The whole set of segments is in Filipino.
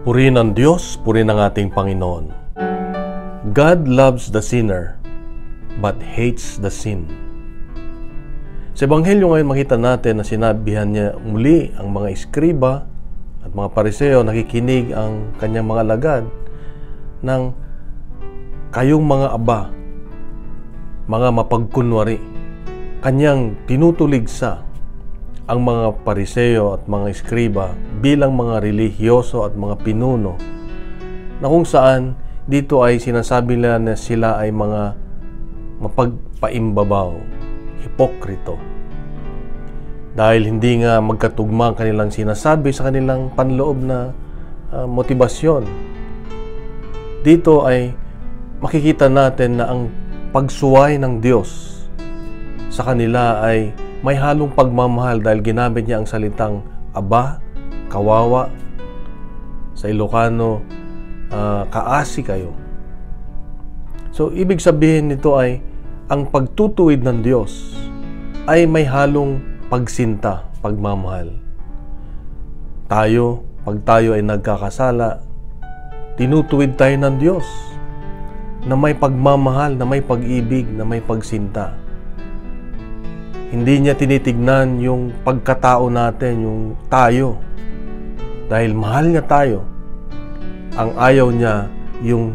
Purihin ang Diyos, purihin ang ating Panginoon. God loves the sinner, but hates the sin. Sa Ebanghelyo ngayon, makita natin na sinabihan niya muli ang mga eskriba at mga pariseo, nakikinig ang kanyang mga alagad ng kayong mga aba, mga mapagkunwari. Kanyang tinutuligsa ang mga pariseo at mga eskriba bilang mga relihiyoso at mga pinuno, na kung saan dito ay sinasabi nila na sila ay mga mapagpaimbabaw, hipokrito. Dahil hindi nga magkatugma ang kanilang sinasabi sa kanilang panloob na motibasyon. Dito ay makikita natin na ang pagsuway ng Diyos sa kanila ay may halong pagmamahal dahil ginamit niya ang salitang aba, kawawa. Sa Ilocano, kaasi kayo. So, ibig sabihin nito ay ang pagtutuwid ng Diyos ay may halong pagsinta, pagmamahal. Pag tayo ay nagkakasala, tinutuwid tayo ng Diyos na may pagmamahal, na may pag-ibig, na may pagsinta. Hindi niya tinitignan yung pagkatao natin, yung tayo. Dahil mahal niya tayo. Ang ayaw niya yung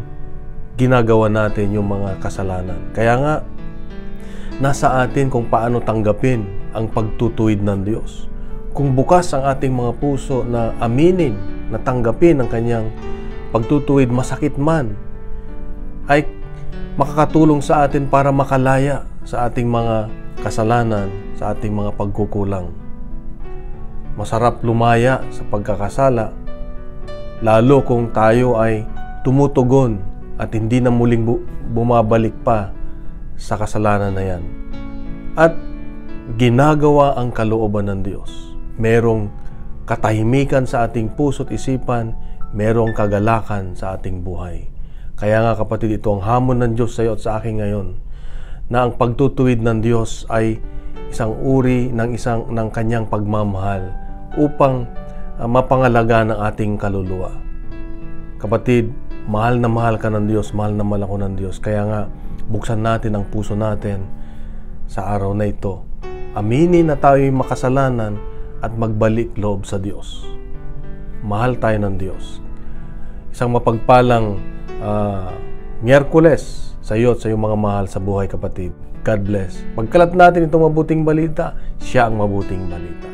ginagawa natin, yung mga kasalanan. Kaya nga, nasa atin kung paano tanggapin ang pagtutuwid ng Diyos. Kung bukas ang ating mga puso na aminin, na tanggapin ang kanyang pagtutuwid, masakit man, ay makakatulong sa atin para makalaya sa ating mga kasalanan, sa ating mga pagkukulang. Masarap lumaya sa pagkakasala, lalo kung tayo ay tumutugon at hindi na muling bumabalik pa sa kasalanan na yan. At ginagawa ang kalooban ng Diyos. Merong katahimikan sa ating puso't isipan, merong kagalakan sa ating buhay. Kaya nga kapatid, ito ang hamon ng Diyos sa iyo at sa akin ngayon, na ang pagtutuwid ng Diyos ay isang uri ng kanyang pagmamahal upang mapangalaga ng ating kaluluwa. Kapatid, mahal na mahal ka ng Diyos, mahal na mahal ako ng Diyos. Kaya nga, buksan natin ang puso natin sa araw na ito. Aminin na tayo'y makasalanan at magbalik loob sa Diyos. Mahal tayo ng Diyos. Isang mapagpalang Miyerkules sa iyo at sa iyong mga mahal sa buhay, kapatid. God bless. Pagkalat natin itong mabuting balita, siya ang mabuting balita.